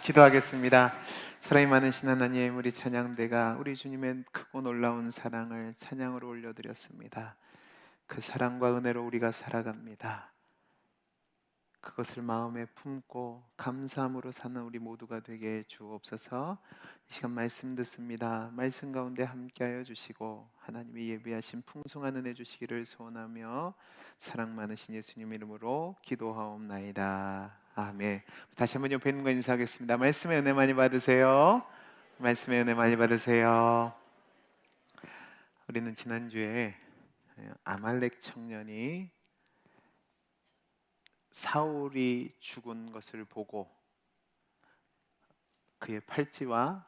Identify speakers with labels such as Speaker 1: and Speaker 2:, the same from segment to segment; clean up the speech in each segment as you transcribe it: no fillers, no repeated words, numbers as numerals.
Speaker 1: 기도하겠습니다. 사랑이 많으신 하나님, 우리 찬양대가 우리 주님의 크고 놀라운 사랑을 찬양으로 올려드렸습니다. 그 사랑과 은혜로 우리가 살아갑니다. 그것을 마음에 품고 감사함으로 사는 우리 모두가 되게 주옵소서. 이 시간 말씀 듣습니다. 말씀 가운데 함께하여 주시고 하나님이 예비하신 풍성한 은혜 주시기를 소원하며 사랑 많으신 예수님 이름으로 기도하옵나이다. 아멘. 다시 한번 옆에 있는 거 인사하겠습니다. 말씀의 은혜 많이 받으세요. 말씀의 은혜 많이 받으세요. 우리는 지난주에 아말렉 청년이 사울이 죽은 것을 보고 그의 팔찌와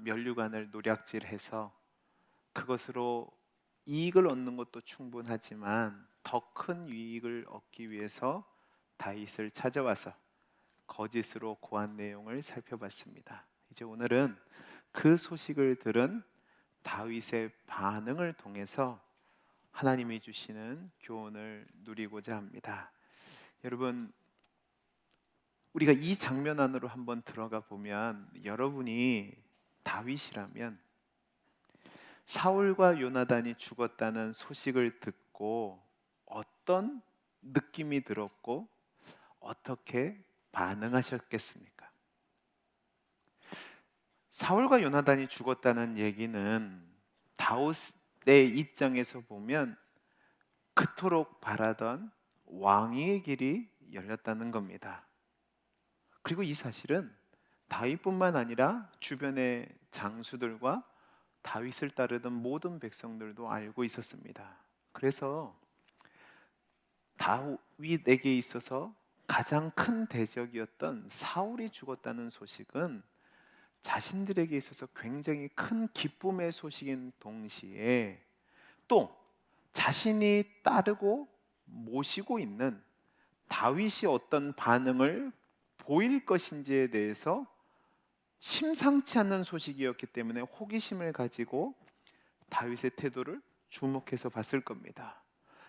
Speaker 1: 면류관을 노략질해서 그것으로 이익을 얻는 것도 충분하지만 더 큰 유익을 얻기 위해서 다윗을 찾아와서 거짓으로 고한 내용을 살펴봤습니다. 이제 오늘은 그 소식을 들은 다윗의 반응을 통해서 하나님이 주시는 교훈을 누리고자 합니다. 여러분, 우리가 이 장면 안으로 한번 들어가 보면 여러분이 다윗이라면 사울과 요나단이 죽었다는 소식을 듣고 어떤 느낌이 들었고 어떻게 반응하셨겠습니까? 사울과 요나단이 죽었다는 얘기는 다윗의 입장에서 보면 그토록 바라던 왕위의 길이 열렸다는 겁니다. 그리고 이 사실은 다윗뿐만 아니라 주변의 장수들과 다윗을 따르던 모든 백성들도 알고 있었습니다. 그래서 다윗에게 있어서 가장 큰 대적이었던 사울이 죽었다는 소식은 자신들에게 있어서 굉장히 큰 기쁨의 소식인 동시에 또 자신이 따르고 모시고 있는 다윗이 어떤 반응을 보일 것인지에 대해서 심상치 않는 소식이었기 때문에 호기심을 가지고 다윗의 태도를 주목해서 봤을 겁니다.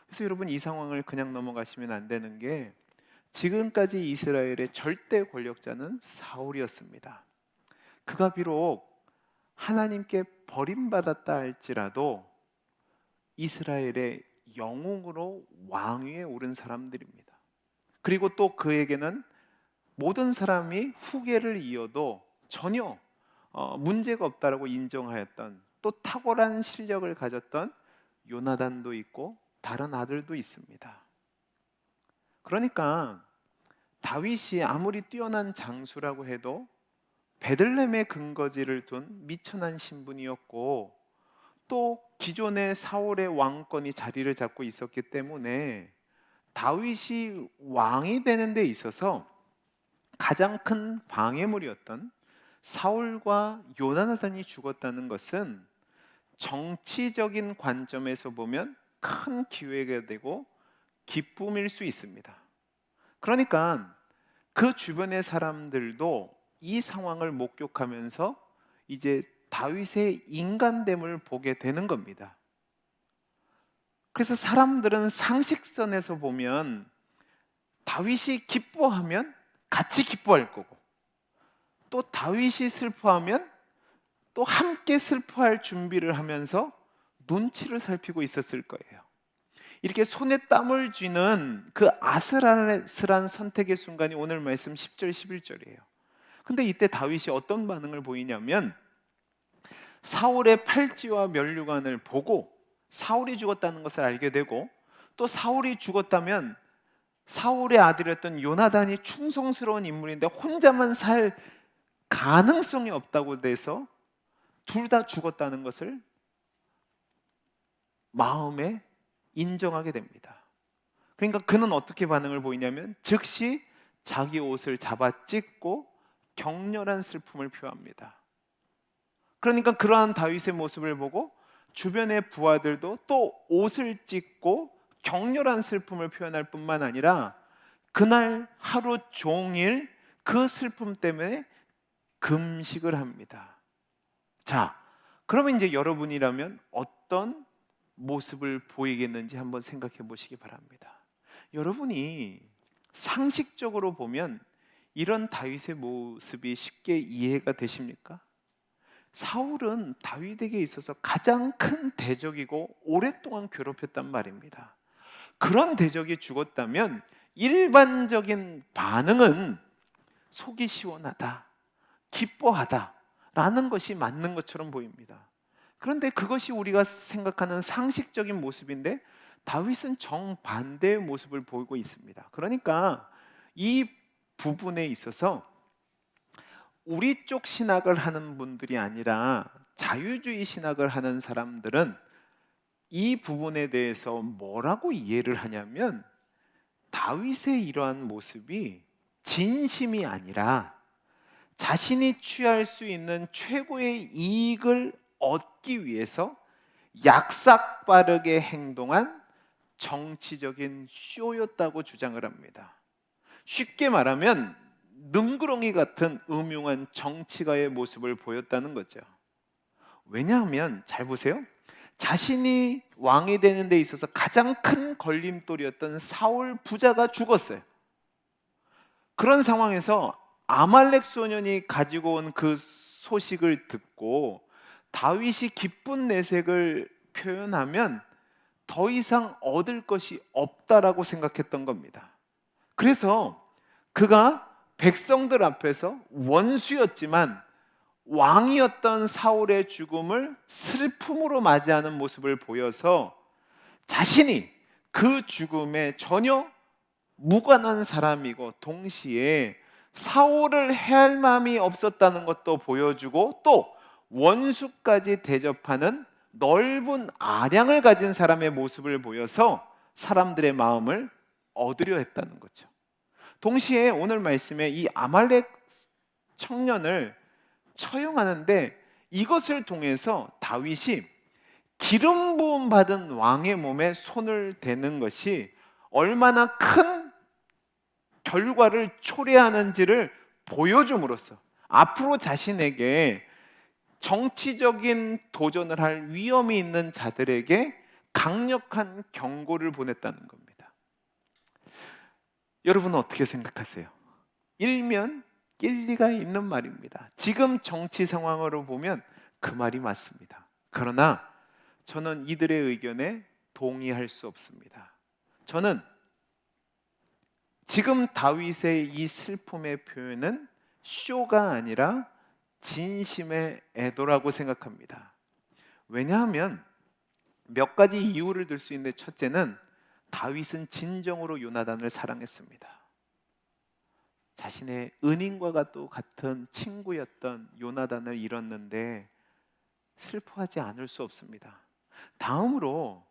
Speaker 1: 그래서 여러분, 이 상황을 그냥 넘어가시면 안 되는 게 지금까지 이스라엘의 절대 권력자는 사울이었습니다. 그가 비록 하나님께 버림받았다 할지라도 이스라엘의 영웅으로 왕위에 오른 사람들입니다. 그리고 또 그에게는 모든 사람이 후계를 이어도 전혀 문제가 없다라고 인정하였던 또 탁월한 실력을 가졌던 요나단도 있고 다른 아들도 있습니다. 그러니까 다윗이 아무리 뛰어난 장수라고 해도 베들레헴의 근거지를 둔 미천한 신분이었고 또 기존의 사울의 왕권이 자리를 잡고 있었기 때문에 다윗이 왕이 되는 데 있어서 가장 큰 방해물이었던 사울과 요나단이 죽었다는 것은 정치적인 관점에서 보면 큰 기회가 되고 기쁨일 수 있습니다. 그러니까 그 주변의 사람들도 이 상황을 목격하면서 이제 다윗의 인간됨을 보게 되는 겁니다. 그래서 사람들은 상식선에서 보면 다윗이 기뻐하면 같이 기뻐할 거고 또 다윗이 슬퍼하면 또 함께 슬퍼할 준비를 하면서 눈치를 살피고 있었을 거예요. 이렇게 손에 땀을 쥐는 그 아슬아슬한 선택의 순간이 오늘 말씀 10절 11절이에요. 근데 이때 다윗이 어떤 반응을 보이냐면 사울의 팔찌와 면류관을 보고 사울이 죽었다는 것을 알게 되고 또 사울이 죽었다면 사울의 아들이었던 요나단이 충성스러운 인물인데 혼자만 살 가능성이 없다고 돼서 둘 다 죽었다는 것을 마음에 인정하게 됩니다. 그러니까 그는 어떻게 반응을 보이냐면 즉시 자기 옷을 잡아 찢고 격렬한 슬픔을 표합니다. 그러니까 그러한 다윗의 모습을 보고 주변의 부하들도 또 옷을 찢고 격렬한 슬픔을 표현할 뿐만 아니라 그날 하루 종일 그 슬픔 때문에 금식을 합니다. 자, 그러면 이제 여러분이라면 어떤 모습을 보이겠는지 한번 생각해 보시기 바랍니다. 여러분이 상식적으로 보면 이런 다윗의 모습이 쉽게 이해가 되십니까? 사울은 다윗에게 있어서 가장 큰 대적이고 오랫동안 괴롭혔단 말입니다. 그런 대적이 죽었다면 일반적인 반응은 속이 시원하다, 기뻐하다 라는 것이 맞는 것처럼 보입니다. 그런데 그것이 우리가 생각하는 상식적인 모습인데 다윗은 정반대의 모습을 보이고 있습니다. 그러니까 이 부분에 있어서 우리 쪽 신학을 하는 분들이 아니라 자유주의 신학을 하는 사람들은 이 부분에 대해서 뭐라고 이해를 하냐면 다윗의 이러한 모습이 진심이 아니라 자신이 취할 수 있는 최고의 이익을 얻기 위해서 약삭빠르게 행동한 정치적인 쇼였다고 주장을 합니다. 쉽게 말하면 능구렁이 같은 음흉한 정치가의 모습을 보였다는 거죠. 왜냐하면 잘 보세요. 자신이 왕이 되는 데 있어서 가장 큰 걸림돌이었던 사울 부자가 죽었어요. 그런 상황에서 아말렉 소년이 가지고 온 그 소식을 듣고 다윗이 기쁜 내색을 표현하면 더 이상 얻을 것이 없다라고 생각했던 겁니다. 그래서 그가 백성들 앞에서 원수였지만 왕이었던 사울의 죽음을 슬픔으로 맞이하는 모습을 보여서 자신이 그 죽음에 전혀 무관한 사람이고 동시에 사울을 해할 마음이 없었다는 것도 보여주고 또 원수까지 대접하는 넓은 아량을 가진 사람의 모습을 보여서 사람들의 마음을 얻으려 했다는 거죠. 동시에 오늘 말씀에 이 아말렉 청년을 처형하는데 이것을 통해서 다윗이 기름 부음 받은 왕의 몸에 손을 대는 것이 얼마나 큰 결과를 초래하는지를 보여줌으로써 앞으로 자신에게 정치적인 도전을 할 위험이 있는 자들에게 강력한 경고를 보냈다는 겁니다. 여러분은 어떻게 생각하세요? 일면 일리가 있는 말입니다. 지금 정치 상황으로 보면 그 말이 맞습니다. 그러나 저는 이들의 의견에 동의할 수 없습니다. 저는 지금 다윗의 이 슬픔의 표현은 쇼가 아니라 진심의 애도라고 생각합니다. 왜냐하면 몇 가지 이유를 들 수 있는데 첫째는 다윗은 진정으로 요나단을 사랑했습니다. 자신의 은인과 또 같은 친구였던 요나단을 잃었는데 슬퍼하지 않을 수 없습니다. 다음으로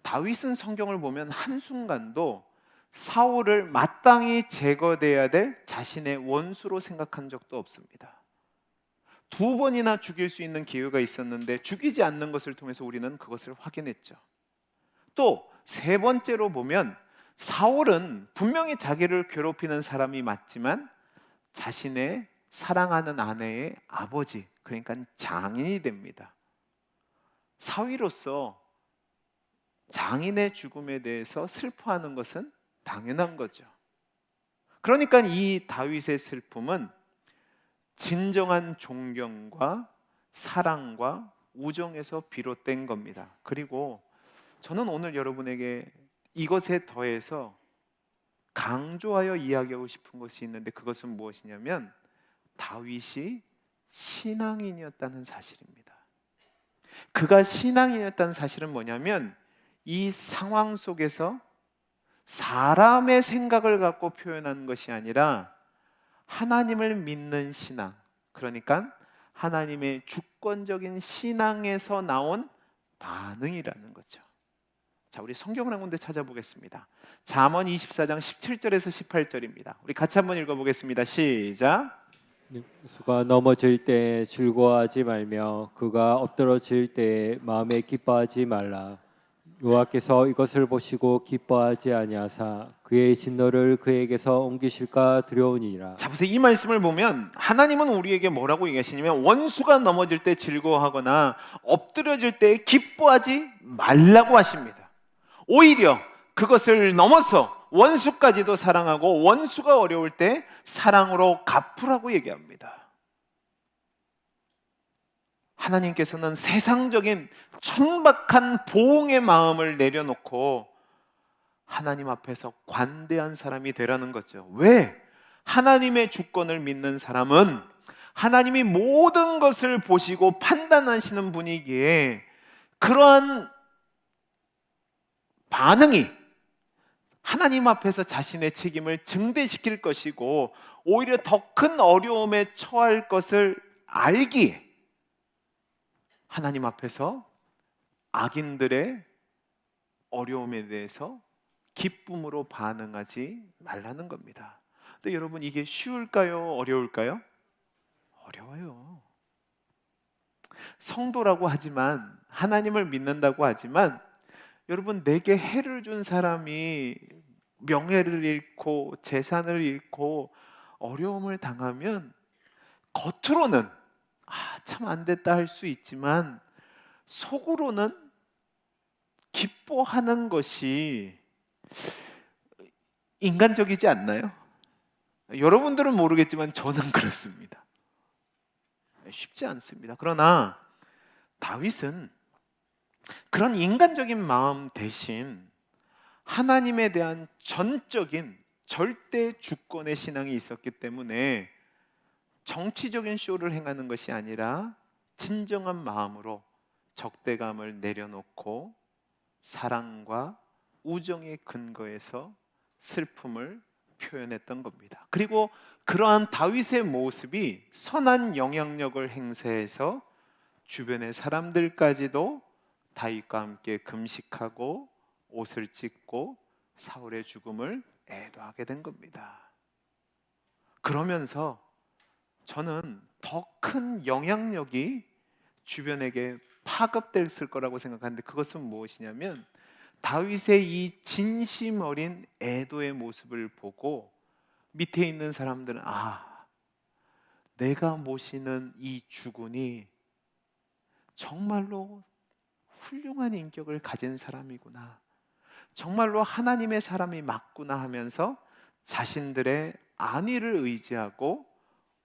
Speaker 1: 다윗은 성경을 보면 한순간도 사울을 마땅히 제거돼야 될 자신의 원수로 생각한 적도 없습니다. 2번이나 죽일 수 있는 기회가 있었는데 죽이지 않는 것을 통해서 우리는 그것을 확인했죠. 또 3번째로 보면 사울은 분명히 자기를 괴롭히는 사람이 맞지만 자신의 사랑하는 아내의 아버지, 그러니까 장인이 됩니다. 사위로서 장인의 죽음에 대해서 슬퍼하는 것은 당연한 거죠. 그러니까 이 다윗의 슬픔은 진정한 존경과 사랑과 우정에서 비롯된 겁니다. 그리고 저는 오늘 여러분에게 이것에 더해서 강조하여 이야기하고 싶은 것이 있는데 그것은 무엇이냐면 다윗이 신앙인이었다는 사실입니다. 그가 신앙인이었다는 사실은 뭐냐면 이 상황 속에서 사람의 생각을 갖고 표현한 것이 아니라 하나님을 믿는 신앙, 그러니까 하나님의 주권적인 신앙에서 나온 반응이라는 거죠. 자, 우리 성경을 한 군데 찾아보겠습니다. 잠언 24장 17절에서 18절입니다. 우리 같이 한번 읽어보겠습니다. 시작.
Speaker 2: 수가 넘어질 때 즐거워하지 말며 그가 엎드러질 때 마음에 기뻐하지 말라. 여호와께서 이것을 보시고 기뻐하지 아니하사 그의 진노를 그에게서 옮기실까 두려우니라.
Speaker 1: 자, 보세요. 이 말씀을 보면 하나님은 우리에게 뭐라고 얘기하시냐면 원수가 넘어질 때 즐거워하거나 엎드려질 때 기뻐하지 말라고 하십니다. 오히려 그것을 넘어서 원수까지도 사랑하고 원수가 어려울 때 사랑으로 갚으라고 얘기합니다. 하나님께서는 세상적인 천박한 보응의 마음을 내려놓고 하나님 앞에서 관대한 사람이 되라는 거죠. 왜? 하나님의 주권을 믿는 사람은 하나님이 모든 것을 보시고 판단하시는 분이기에 그러한 반응이 하나님 앞에서 자신의 책임을 증대시킬 것이고 오히려 더 큰 어려움에 처할 것을 알기에 하나님 앞에서 악인들의 어려움에 대해서 기쁨으로 반응하지 말라는 겁니다. 근데 여러분, 이게 쉬울까요? 어려울까요? 어려워요. 성도라고 하지만, 하나님을 믿는다고 하지만, 여러분, 내게 해를 준 사람이 명예를 잃고 재산을 잃고 어려움을 당하면 겉으로는 참 안 됐다 할 수 있지만 속으로는 기뻐하는 것이 인간적이지 않나요? 여러분들은 모르겠지만 저는 그렇습니다. 쉽지 않습니다. 그러나 다윗은 그런 인간적인 마음 대신 하나님에 대한 전적인 절대 주권의 신앙이 있었기 때문에 정치적인 쇼를 행하는 것이 아니라 진정한 마음으로 적대감을 내려놓고 사랑과 우정의 근거에서 슬픔을 표현했던 겁니다. 그리고 그러한 다윗의 모습이 선한 영향력을 행사해서 주변의 사람들까지도 다윗과 함께 금식하고 옷을 찢고 사울의 죽음을 애도하게 된 겁니다. 그러면서 저는 더 큰 영향력이 주변에게 파급됐을 거라고 생각하는데, 그것은 무엇이냐면 다윗의 이 진심 어린 애도의 모습을 보고 밑에 있는 사람들은 내가 모시는 이 주군이 정말로 훌륭한 인격을 가진 사람이구나, 정말로 하나님의 사람이 맞구나 하면서 자신들의 안위를 의지하고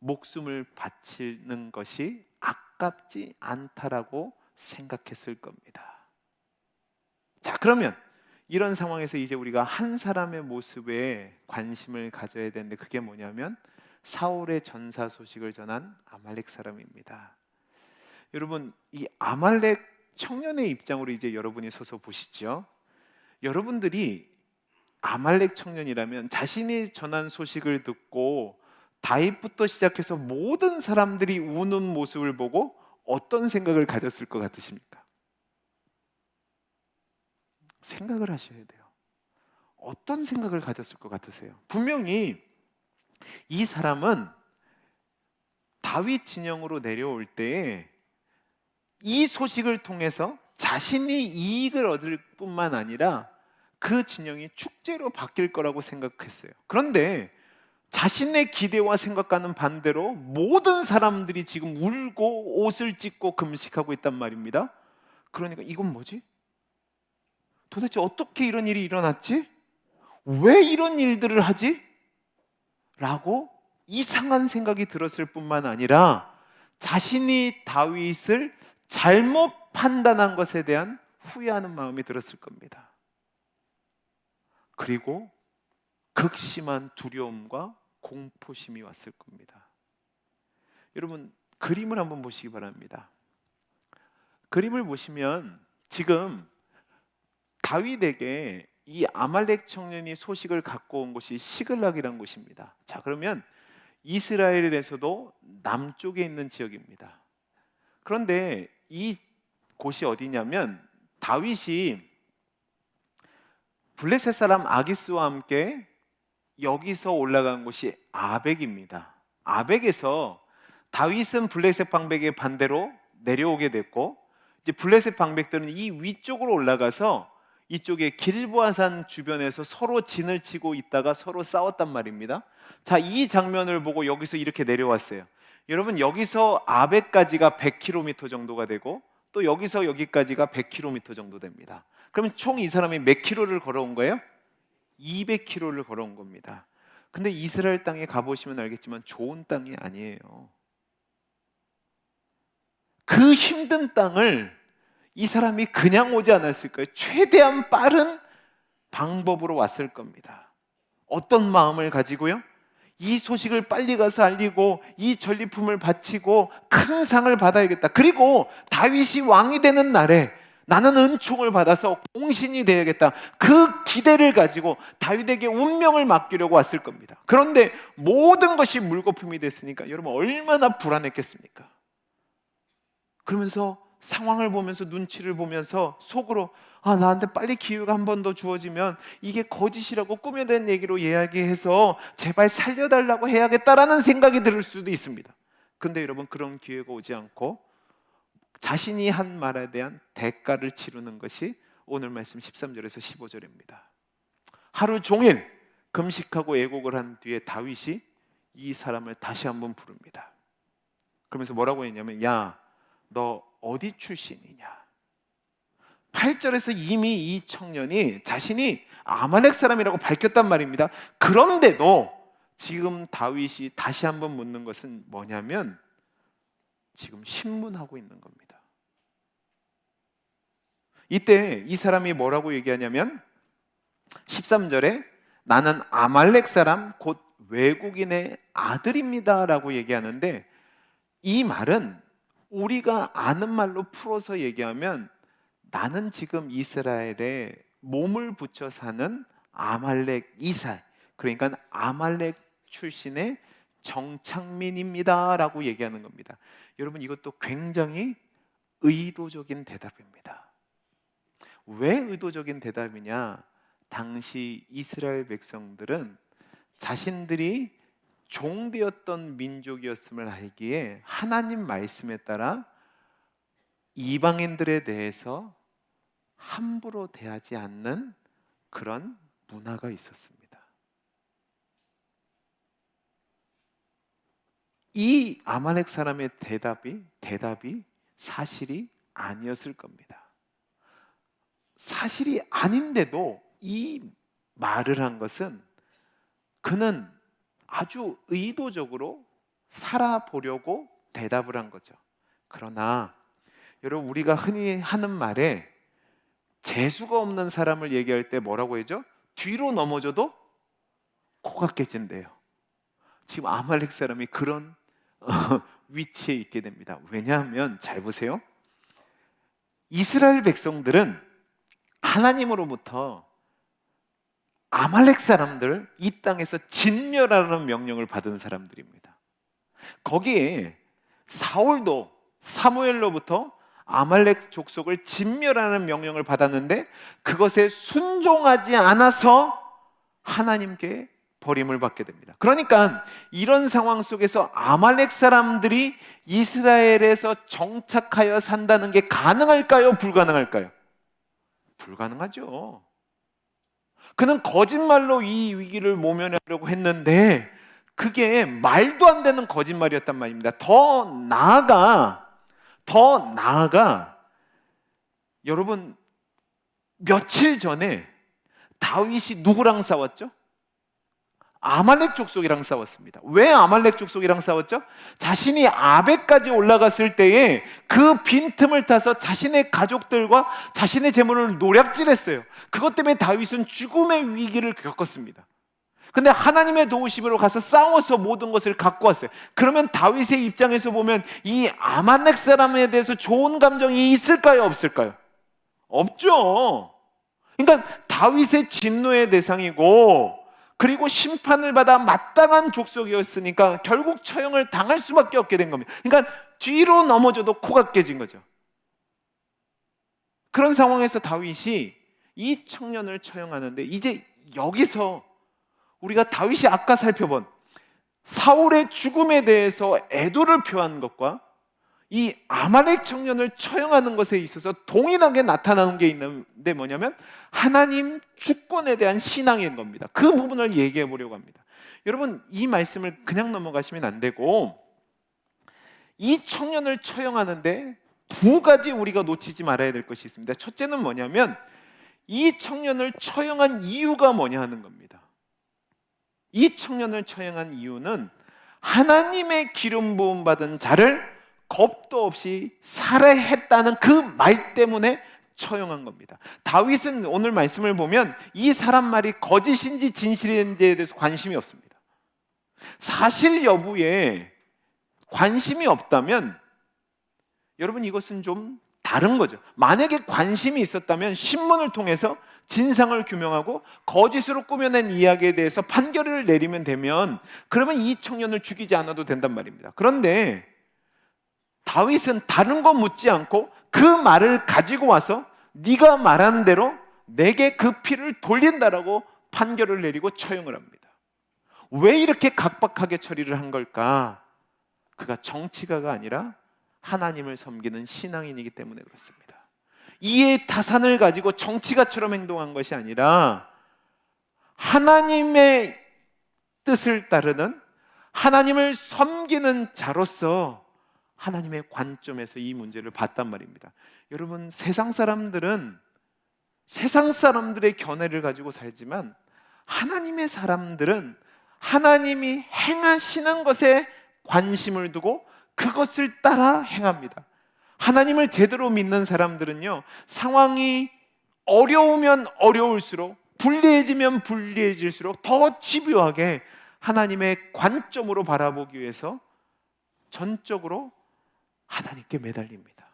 Speaker 1: 목숨을 바치는 것이 아깝지 않다라고 생각했을 겁니다. 자, 그러면 이런 상황에서 이제 우리가 한 사람의 모습에 관심을 가져야 되는데, 그게 뭐냐면 사울의 전사 소식을 전한 아말렉 사람입니다. 여러분, 이 아말렉 청년의 입장으로 이제 여러분이 서서 보시죠. 여러분들이 아말렉 청년이라면 자신이 전한 소식을 듣고 다윗부터 시작해서 모든 사람들이 우는 모습을 보고 어떤 생각을 가졌을 것 같으십니까? 생각을 하셔야 돼요. 어떤 생각을 가졌을 것 같으세요? 분명히 이 사람은 다윗 진영으로 내려올 때에 이 소식을 통해서 자신이 이익을 얻을 뿐만 아니라 그 진영이 축제로 바뀔 거라고 생각했어요. 그런데 자신의 기대와 생각과는 반대로 모든 사람들이 지금 울고 옷을 찢고 금식하고 있단 말입니다. 그러니까 이건 뭐지? 도대체 어떻게 이런 일이 일어났지? 왜 이런 일들을 하지? 라고 이상한 생각이 들었을 뿐만 아니라 자신이 다윗을 잘못 판단한 것에 대한 후회하는 마음이 들었을 겁니다. 그리고 극심한 두려움과 공포심이 왔을 겁니다. 여러분, 그림을 한번 보시기 바랍니다. 그림을 보시면 지금 다윗에게 이 아말렉 청년이 소식을 갖고 온 곳이 시글락이라는 곳입니다. 자, 그러면 이스라엘에서도 남쪽에 있는 지역입니다. 그런데 이 곳이 어디냐면 다윗이 블레셋 사람 아기스와 함께 여기서 올라간 곳이 아벡입니다. 아벡에서 다윗은 블레셋 방백의 반대로 내려오게 됐고, 이제 블레셋 방백들은 이 위쪽으로 올라가서 이쪽에 길보아산 주변에서 서로 진을 치고 있다가 서로 싸웠단 말입니다. 자, 이 장면을 보고 여기서 이렇게 내려왔어요. 여러분, 여기서 아벡까지가 100km 정도가 되고 또 여기서 여기까지가 100km 정도 됩니다. 그러면 총 이 사람이 몇 킬로를 걸어온 거예요? 200km를 걸어온 겁니다. 근데 이스라엘 땅에 가보시면 알겠지만 좋은 땅이 아니에요. 그 힘든 땅을 이 사람이 그냥 오지 않았을 거예요. 최대한 빠른 방법으로 왔을 겁니다. 어떤 마음을 가지고요? 이 소식을 빨리 가서 알리고 이 전리품을 바치고 큰 상을 받아야겠다. 그리고 다윗이 왕이 되는 날에 나는 은총을 받아서 공신이 되야겠다. 그 기대를 가지고 다윗에게 운명을 맡기려고 왔을 겁니다. 그런데 모든 것이 물거품이 됐으니까 여러분 얼마나 불안했겠습니까? 그러면서 상황을 보면서 눈치를 보면서 속으로 나한테 빨리 기회가 한 번 더 주어지면 이게 거짓이라고 꾸며낸 얘기로 이야기해서 제발 살려달라고 해야겠다라는 생각이 들 수도 있습니다. 근데 여러분 그런 기회가 오지 않고 자신이 한 말에 대한 대가를 치르는 것이 오늘 말씀 13절에서 15절입니다. 하루 종일 금식하고 애곡을 한 뒤에 다윗이 이 사람을 다시 한번 부릅니다. 그러면서 뭐라고 했냐면 야, 너 어디 출신이냐? 8절에서 이미 이 청년이 자신이 아말렉 사람이라고 밝혔단 말입니다. 그런데도 지금 다윗이 다시 한번 묻는 것은 뭐냐면 지금 신문하고 있는 겁니다. 이때 이 사람이 뭐라고 얘기하냐면 13절에 나는 아말렉 사람 곧 외국인의 아들입니다 라고 얘기하는데 이 말은 우리가 아는 말로 풀어서 얘기하면 나는 지금 이스라엘에 몸을 붙여 사는 아말렉 이삭, 그러니까 아말렉 출신의 정착민입니다 라고 얘기하는 겁니다. 여러분 이것도 굉장히 의도적인 대답입니다. 왜 의도적인 대답이냐? 당시 이스라엘 백성들은 자신들이 종되었던 민족이었음을 알기에 하나님 말씀에 따라 이방인들에 대해서 함부로 대하지 않는 그런 문화가 있었습니다. 이 아말렉 사람의 대답이 사실이 아니었을 겁니다. 사실이 아닌데도 이 말을 한 것은 그는 아주 의도적으로 살아보려고 대답을 한 거죠. 그러나 여러분 우리가 흔히 하는 말에 재수가 없는 사람을 얘기할 때 뭐라고 하죠? 뒤로 넘어져도 코가 깨진대요. 지금 아말렉 사람이 그런 위치에 있게 됩니다. 왜냐하면 잘 보세요. 이스라엘 백성들은 하나님으로부터 아말렉 사람들 이 땅에서 진멸하라는 명령을 받은 사람들입니다. 거기에 사울도 사무엘로부터 아말렉 족속을 진멸하는 명령을 받았는데 그것에 순종하지 않아서 하나님께 버림을 받게 됩니다. 그러니까 이런 상황 속에서 아말렉 사람들이 이스라엘에서 정착하여 산다는 게 가능할까요? 불가능할까요? 불가능하죠. 그는 거짓말로 이 위기를 모면하려고 했는데 그게 말도 안 되는 거짓말이었단 말입니다. 더 나아가 여러분 며칠 전에 다윗이 누구랑 싸웠죠? 아말렉 족속이랑 싸웠습니다. 왜 아말렉 족속이랑 싸웠죠? 자신이 아벡까지 올라갔을 때에 그 빈틈을 타서 자신의 가족들과 자신의 재물을 노략질했어요. 그것 때문에 다윗은 죽음의 위기를 겪었습니다. 근데 하나님의 도우심으로 가서 싸워서 모든 것을 갖고 왔어요. 그러면 다윗의 입장에서 보면 이 아말렉 사람에 대해서 좋은 감정이 있을까요? 없을까요? 없죠. 그러니까 다윗의 진노의 대상이고 그리고 심판을 받아 마땅한 족속이었으니까 결국 처형을 당할 수밖에 없게 된 겁니다. 그러니까 뒤로 넘어져도 코가 깨진 거죠. 그런 상황에서 다윗이 이 청년을 처형하는데 이제 여기서 우리가 다윗이 아까 살펴본 사울의 죽음에 대해서 애도를 표한 것과 이 아말렉 청년을 처형하는 것에 있어서 동일하게 나타나는 게 있는데 뭐냐면 하나님 주권에 대한 신앙인 겁니다. 그 부분을 얘기해 보려고 합니다. 여러분 이 말씀을 그냥 넘어가시면 안 되고 이 청년을 처형하는데 두 가지 우리가 놓치지 말아야 될 것이 있습니다. 첫째는 뭐냐면 이 청년을 처형한 이유가 뭐냐 하는 겁니다. 이 청년을 처형한 이유는 하나님의 기름 부음 받은 자를 겁도 없이 살해했다는 그 말 때문에 처형한 겁니다. 다윗은 오늘 말씀을 보면 이 사람 말이 거짓인지 진실인지에 대해서 관심이 없습니다. 사실 여부에 관심이 없다면 여러분 이것은 좀 다른 거죠. 만약에 관심이 있었다면 신문을 통해서 진상을 규명하고 거짓으로 꾸며낸 이야기에 대해서 판결을 내리면 되면 그러면 이 청년을 죽이지 않아도 된단 말입니다. 그런데 다윗은 다른 거 묻지 않고 그 말을 가지고 와서 네가 말한 대로 내게 그 피를 돌린다라고 판결을 내리고 처형을 합니다. 왜 이렇게 각박하게 처리를 한 걸까? 그가 정치가가 아니라 하나님을 섬기는 신앙인이기 때문에 그렇습니다. 이에 타산을 가지고 정치가처럼 행동한 것이 아니라 하나님의 뜻을 따르는 하나님을 섬기는 자로서 하나님의 관점에서 이 문제를 봤단 말입니다. 여러분 세상 사람들은 세상 사람들의 견해를 가지고 살지만 하나님의 사람들은 하나님이 행하시는 것에 관심을 두고 그것을 따라 행합니다. 하나님을 제대로 믿는 사람들은요, 상황이 어려우면 어려울수록, 불리해지면 불리해질수록 더 집요하게 하나님의 관점으로 바라보기 위해서 전적으로 하나님께 매달립니다.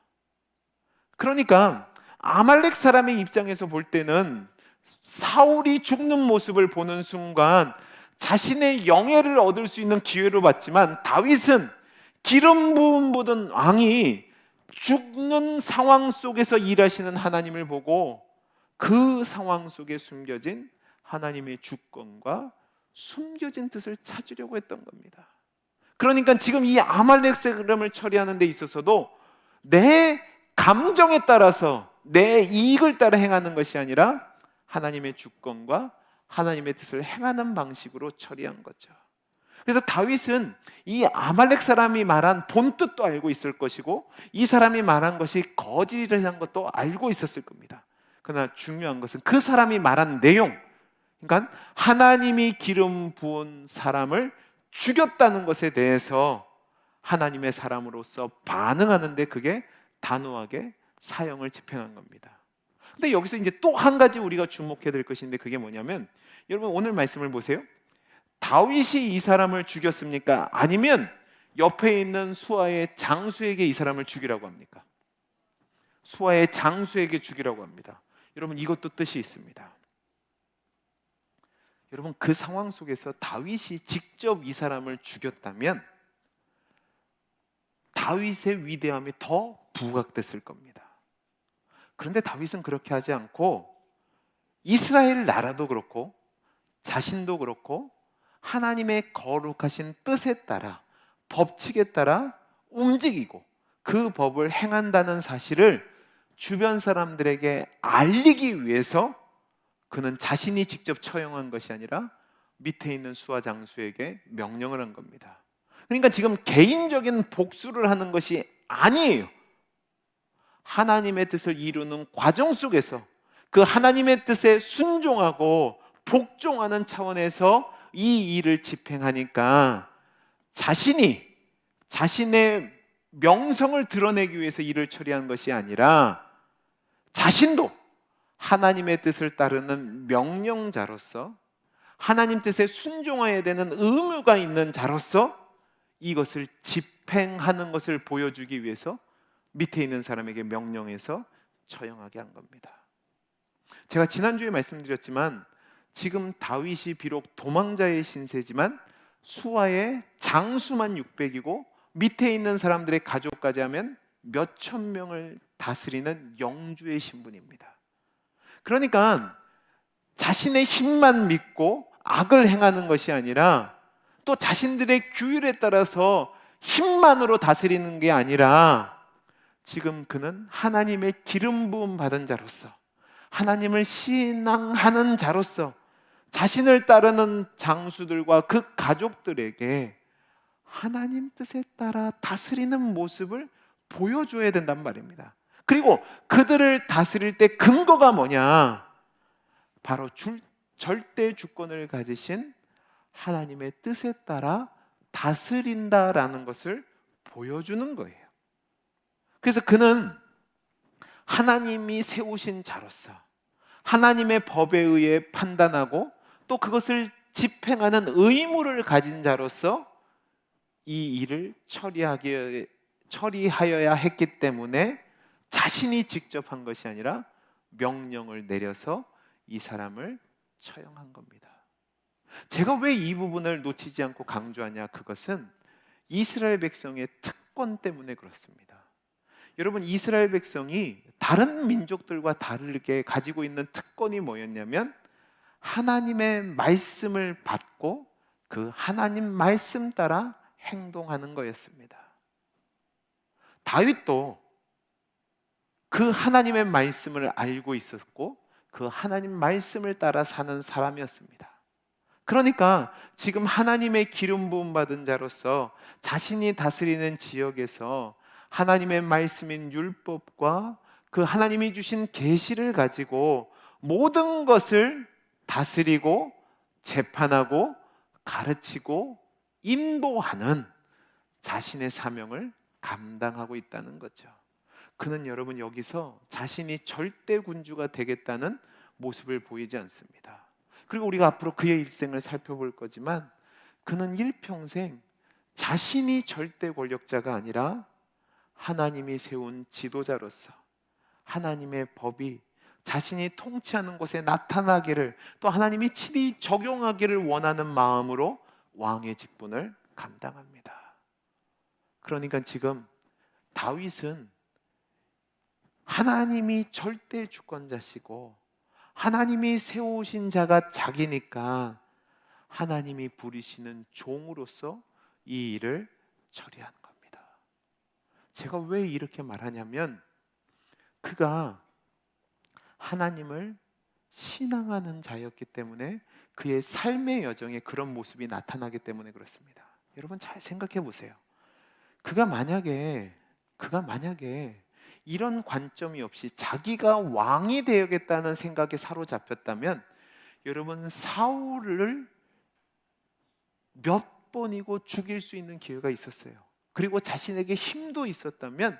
Speaker 1: 그러니까 아말렉 사람의 입장에서 볼 때는 사울이 죽는 모습을 보는 순간 자신의 영예를 얻을 수 있는 기회로 봤지만 다윗은 기름 부음 받은 왕이 죽는 상황 속에서 일하시는 하나님을 보고 그 상황 속에 숨겨진 하나님의 주권과 숨겨진 뜻을 찾으려고 했던 겁니다. 그러니까 지금 이 아말렉 사람을 처리하는 데 있어서도 내 감정에 따라서 내 이익을 따라 행하는 것이 아니라 하나님의 주권과 하나님의 뜻을 행하는 방식으로 처리한 거죠. 그래서 다윗은 이 아말렉 사람이 말한 본뜻도 알고 있을 것이고 이 사람이 말한 것이 거짓이라는 것도 알고 있었을 겁니다. 그러나 중요한 것은 그 사람이 말한 내용, 그러니까 하나님이 기름 부은 사람을 죽였다는 것에 대해서 하나님의 사람으로서 반응하는데 그게 단호하게 사형을 집행한 겁니다. 근데 여기서 이제 또 한 가지 우리가 주목해야 될 것인데 그게 뭐냐면 여러분 오늘 말씀을 보세요. 다윗이 이 사람을 죽였습니까? 아니면 옆에 있는 수하의 장수에게 이 사람을 죽이라고 합니까? 수하의 장수에게 죽이라고 합니다. 여러분 이것도 뜻이 있습니다. 여러분 그 상황 속에서 다윗이 직접 이 사람을 죽였다면 다윗의 위대함이 더 부각됐을 겁니다. 그런데 다윗은 그렇게 하지 않고 이스라엘 나라도 그렇고 자신도 그렇고 하나님의 거룩하신 뜻에 따라 법칙에 따라 움직이고 그 법을 행한다는 사실을 주변 사람들에게 알리기 위해서 그는 자신이 직접 처형한 것이 아니라 밑에 있는 수하 장수에게 명령을 한 겁니다. 그러니까 지금 개인적인 복수를 하는 것이 아니에요. 하나님의 뜻을 이루는 과정 속에서 그 하나님의 뜻에 순종하고 복종하는 차원에서 이 일을 집행하니까 자신이 자신의 명성을 드러내기 위해서 일을 처리한 것이 아니라 자신도 하나님의 뜻을 따르는 명령자로서 하나님 뜻에 순종해야 되는 의무가 있는 자로서 이것을 집행하는 것을 보여주기 위해서 밑에 있는 사람에게 명령해서 처형하게 한 겁니다. 제가 지난주에 말씀드렸지만 지금 다윗이 비록 도망자의 신세지만 수하의 장수만 600이고 밑에 있는 사람들의 가족까지 하면 몇천 명을 다스리는 영주의 신분입니다. 그러니까 자신의 힘만 믿고 악을 행하는 것이 아니라 또 자신들의 규율에 따라서 힘만으로 다스리는 게 아니라 지금 그는 하나님의 기름 부음 받은 자로서 하나님을 신앙하는 자로서 자신을 따르는 장수들과 그 가족들에게 하나님 뜻에 따라 다스리는 모습을 보여줘야 된단 말입니다. 그리고 그들을 다스릴 때 근거가 뭐냐? 바로 절대 주권을 가지신 하나님의 뜻에 따라 다스린다라는 것을 보여주는 거예요. 그래서 그는 하나님이 세우신 자로서 하나님의 법에 의해 판단하고 또 그것을 집행하는 의무를 가진 자로서 이 일을 처리하여야 했기 때문에 자신이 직접 한 것이 아니라 명령을 내려서 이 사람을 처형한 겁니다. 제가 왜 이 부분을 놓치지 않고 강조하냐, 그것은 이스라엘 백성의 특권 때문에 그렇습니다. 여러분, 이스라엘 백성이 다른 민족들과 다르게 가지고 있는 특권이 뭐였냐면 하나님의 말씀을 받고 그 하나님 말씀 따라 행동하는 거였습니다. 다윗도 그 하나님의 말씀을 알고 있었고 그 하나님 말씀을 따라 사는 사람이었습니다. 그러니까 지금 하나님의 기름 부음 받은 자로서 자신이 다스리는 지역에서 하나님의 말씀인 율법과 그 하나님이 주신 계시를 가지고 모든 것을 다스리고 재판하고 가르치고 인도하는 자신의 사명을 감당하고 있다는 거죠. 그는 여러분 여기서 자신이 절대 군주가 되겠다는 모습을 보이지 않습니다. 그리고 우리가 앞으로 그의 일생을 살펴볼 거지만 그는 일평생 자신이 절대 권력자가 아니라 하나님이 세운 지도자로서 하나님의 법이 자신이 통치하는 곳에 나타나기를 또 하나님이 친히 적용하기를 원하는 마음으로 왕의 직분을 감당합니다. 그러니까 지금 다윗은 하나님이 절대 주권자시고 하나님이 세우신 자가 자기니까 하나님이 부리시는 종으로서 이 일을 처리한 겁니다. 제가 왜 이렇게 말하냐면 그가 하나님을 신앙하는 자였기 때문에 그의 삶의 여정에 그런 모습이 나타나기 때문에 그렇습니다. 여러분 잘 생각해 보세요. 그가 만약에 이런 관점이 없이 자기가 왕이 되어야겠다는 생각에 사로잡혔다면 여러분 사울을 몇 번이고 죽일 수 있는 기회가 있었어요. 그리고 자신에게 힘도 있었다면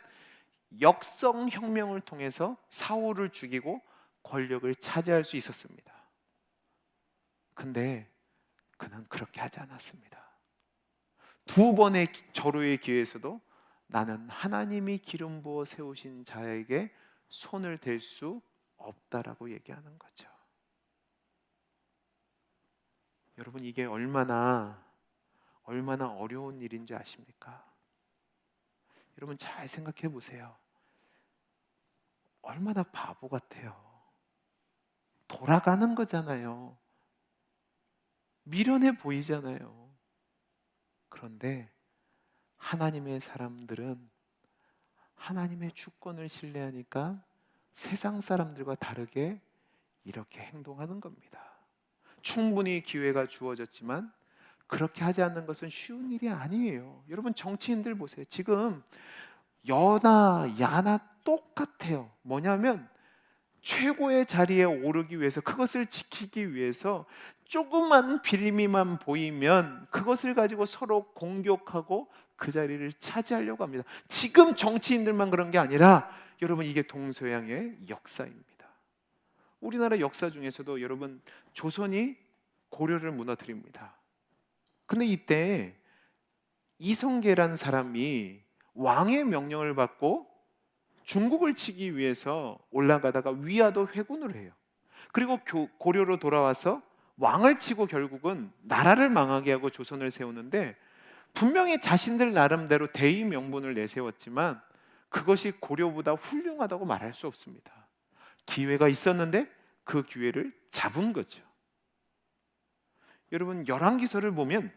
Speaker 1: 역성혁명을 통해서 사울을 죽이고 권력을 차지할 수 있었습니다. 근데 그는 그렇게 하지 않았습니다. 두 번의 절호의 기회에서도 나는 하나님이 기름 부어 세우신 자에게 손을 댈 수 없다라고 얘기하는 거죠. 여러분 이게 얼마나 어려운 일인 줄 아십니까? 여러분 잘 생각해 보세요. 얼마나 바보 같아요. 돌아가는 거잖아요. 미련해 보이잖아요. 그런데 하나님의 사람들은 하나님의 주권을 신뢰하니까 세상 사람들과 다르게 이렇게 행동하는 겁니다. 충분히 기회가 주어졌지만 그렇게 하지 않는 것은 쉬운 일이 아니에요. 여러분 정치인들 보세요. 지금 여나 야나 똑같아요. 뭐냐면 최고의 자리에 오르기 위해서 그것을 지키기 위해서 조그만 비리미만 보이면 그것을 가지고 서로 공격하고 그 자리를 차지하려고 합니다. 지금 정치인들만 그런 게 아니라 여러분 이게 동서양의 역사입니다. 우리나라 역사 중에서도 여러분 조선이 고려를 무너뜨립니다. 근데 이때 이성계라는 사람이 왕의 명령을 받고 중국을 치기 위해서 올라가다가 위화도 회군을 해요. 그리고 고려로 돌아와서 왕을 치고 결국은 나라를 망하게 하고 조선을 세우는데 분명히 자신들 나름대로 대의 명분을 내세웠지만 그것이 고려보다 훌륭하다고 말할 수 없습니다. 기회가 있었는데 그 기회를 잡은 거죠. 여러분 열왕기서를 보면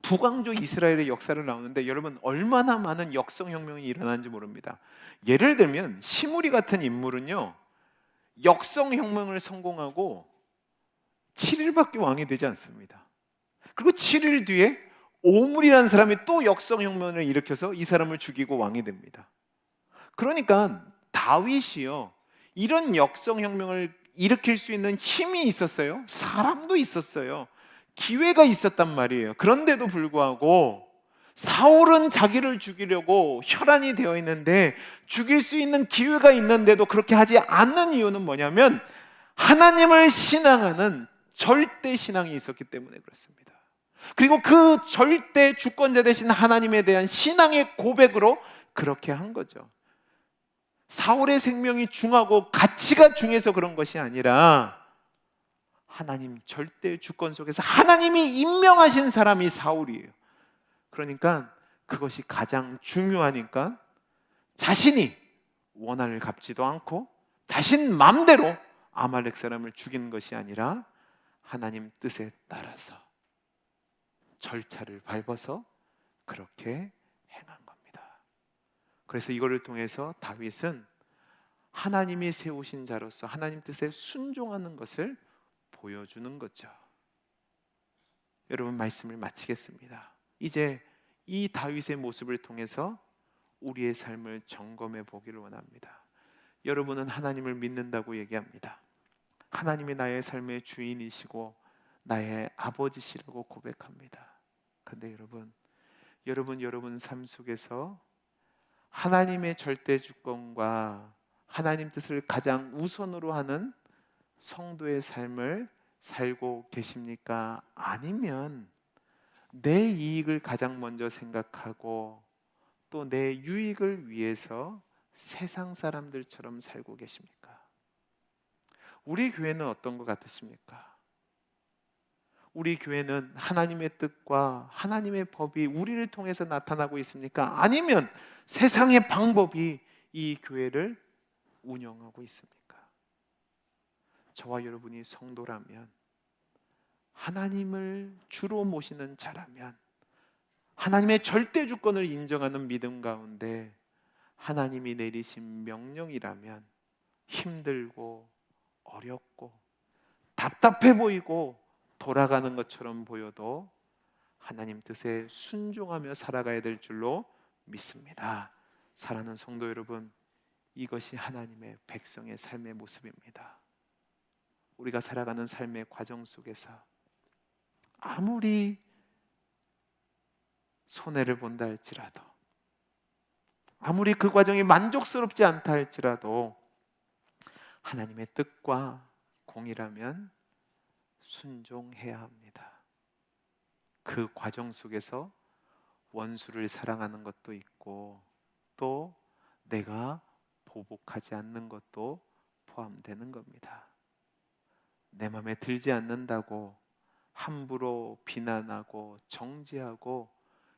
Speaker 1: 북왕조 이스라엘의 역사를 나오는데 여러분 얼마나 많은 역성혁명이 일어나는지 모릅니다. 예를 들면 시므리 같은 인물은요 역성혁명을 성공하고 7일밖에 왕이 되지 않습니다. 그리고 7일 뒤에 오물이라는 사람이 또 역성혁명을 일으켜서 이 사람을 죽이고 왕이 됩니다. 그러니까 다윗이요 이런 역성혁명을 일으킬 수 있는 힘이 있었어요. 사람도 있었어요. 기회가 있었단 말이에요. 그런데도 불구하고 사울은 자기를 죽이려고 혈안이 되어 있는데 죽일 수 있는 기회가 있는데도 그렇게 하지 않는 이유는 뭐냐면 하나님을 신앙하는 절대 신앙이 있었기 때문에 그렇습니다. 그리고 그 절대 주권자 되신 하나님에 대한 신앙의 고백으로 그렇게 한 거죠. 사울의 생명이 중하고 가치가 중해서 그런 것이 아니라 하나님 절대 주권 속에서 하나님이 임명하신 사람이 사울이에요. 그러니까 그것이 가장 중요하니까 자신이 원한을 갚지도 않고 자신 마음대로 아말렉 사람을 죽인 것이 아니라 하나님 뜻에 따라서 절차를 밟아서 그렇게 행한 겁니다. 그래서 이거를 통해서 다윗은 하나님이 세우신 자로서 하나님 뜻에 순종하는 것을 보여주는 거죠. 여러분, 말씀을 마치겠습니다. 이제 이 다윗의 모습을 통해서 우리의 삶을 점검해 보기를 원합니다. 여러분은 하나님을 믿는다고 얘기합니다. 하나님이 나의 삶의 주인이시고 나의 아버지시라고 고백합니다. 그런데 여러분 삶 속에서 하나님의 절대 주권과 하나님 뜻을 가장 우선으로 하는 성도의 삶을 살고 계십니까? 아니면 내 이익을 가장 먼저 생각하고 또 내 유익을 위해서 세상 사람들처럼 살고 계십니까? 우리 교회는 어떤 것 같으십니까? 우리 교회는 하나님의 뜻과 하나님의 법이 우리를 통해서 나타나고 있습니까? 아니면 세상의 방법이 이 교회를 운영하고 있습니까? 저와 여러분이 성도라면, 하나님을 주로 모시는 자라면, 하나님의 절대 주권을 인정하는 믿음 가운데 하나님이 내리신 명령이라면 힘들고 어렵고 답답해 보이고 돌아가는 것처럼 보여도 하나님 뜻에 순종하며 살아가야 될 줄로 믿습니다. 사랑하는 성도 여러분, 이것이 하나님의 백성의 삶의 모습입니다. 우리가 살아가는 삶의 과정 속에서 아무리 손해를 본다 할지라도, 아무리 그 과정이 만족스럽지 않다 할지라도 하나님의 뜻과 공이라면 순종해야 합니다. 그 과정 속에서 원수를 사랑하는 것도 있고 또 내가 보복하지 않는 것도 포함되는 겁니다. 내 마음에 들지 않는다고 함부로 비난하고 정죄하고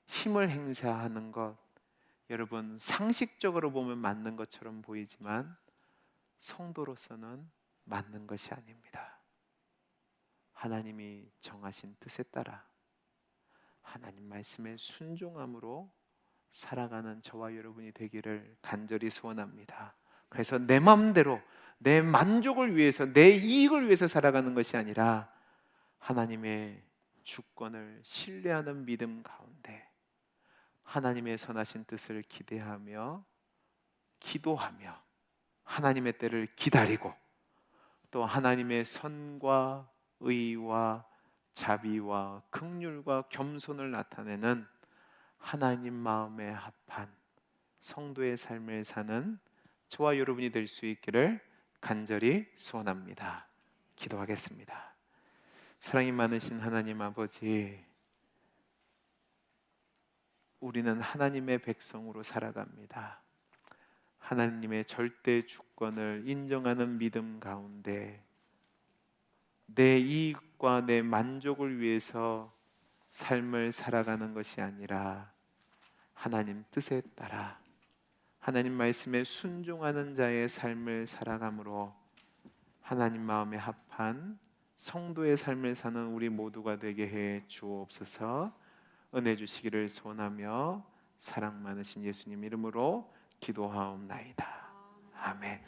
Speaker 1: 힘을 행사하는 것, 여러분 상식적으로 보면 맞는 것처럼 보이지만 성도로서는 맞는 것이 아닙니다. 하나님이 정하신 뜻에 따라 하나님 말씀에 순종함으로 살아가는 저와 여러분이 되기를 간절히 소원합니다. 그래서 내 마음대로 내 만족을 위해서 내 이익을 위해서 살아가는 것이 아니라 하나님의 주권을 신뢰하는 믿음 가운데 하나님의 선하신 뜻을 기대하며 기도하며 하나님의 때를 기다리고 또 하나님의 선과 의와 자비와 긍휼과 겸손을 나타내는 하나님 마음에 합한 성도의 삶을 사는 저와 여러분이 될 수 있기를 간절히 소원합니다. 기도하겠습니다. 사랑이 많으신 하나님 아버지, 우리는 하나님의 백성으로 살아갑니다. 하나님의 절대 주권을 인정하는 믿음 가운데 내 이익과 내 만족을 위해서 삶을 살아가는 것이 아니라 하나님 뜻에 따라 하나님 말씀에 순종하는 자의 삶을 살아감으로 하나님 마음에 합한 성도의 삶을 사는 우리 모두가 되게 해 주옵소서. 은혜 주시기를 소원하며 사랑 많으신 예수님 이름으로 기도하옵나이다. 아멘.